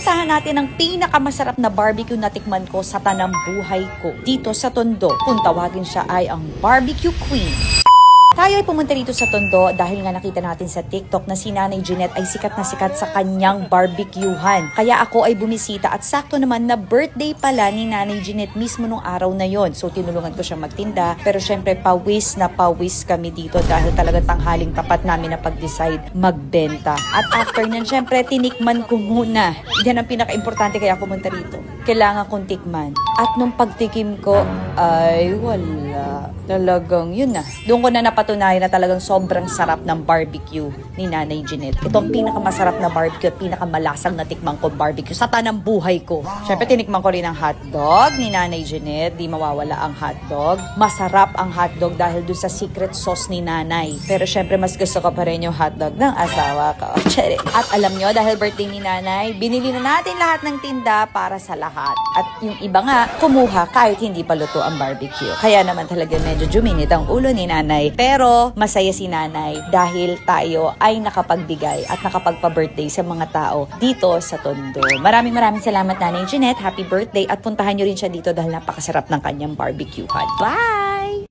Umpisahan natin ang pinakamasarap na barbecue na tikman ko sa tanang buhay ko dito sa Tondo. Kung tawagin siya ay ang Barbecue Queen. Tayo ay pumunta dito sa Tondo dahil nga nakita natin sa TikTok na si Nanay Jeanette ay sikat na sikat sa kanyang barbecuehan. Kaya ako ay bumisita at sakto naman na birthday pala ni Nanay Jeanette mismo nung araw na yon. So tinulungan ko siya magtinda. Pero syempre pawis na pawis kami dito dahil talagang tanghaling tapat namin na pag-decide magbenta. At after nyan syempre tinikman ko muna. Yan ang pinaka-importante kaya pumunta rito. Kailangan kong tikman. At nung pagtikim ko ay wala. Talagang yun na. Doon ko na napatunayan na talagang sobrang sarap ng barbecue ni Nanay Jeanette. Ito ang pinakamasarap na barbecue at pinakamalasang na tikman ko barbecue sa tanang buhay ko. Siyempre tinikman ko rin ang hotdog ni Nanay Jeanette. Di mawawala ang hotdog. Masarap ang hotdog dahil doon sa secret sauce ni Nanay. Pero siyempre mas gusto ko pa rin yung hotdog ng asawa ko. At alam nyo, dahil birthday ni Nanay, binili na natin lahat ng tinda para sa lahat. At yung iba nga, kumuha kahit hindi pa luto ang barbecue. Kaya naman talaga medyo juminit ang ulo ni Nanay. Pero masaya si Nanay dahil tayo ay nakapagbigay at nakapagpa-birthday sa mga tao dito sa Tondo. Maraming salamat Nanay Jeanette. Happy birthday at puntahan nyo rin siya dito dahil napakasarap ng kanyang barbecue. Bye!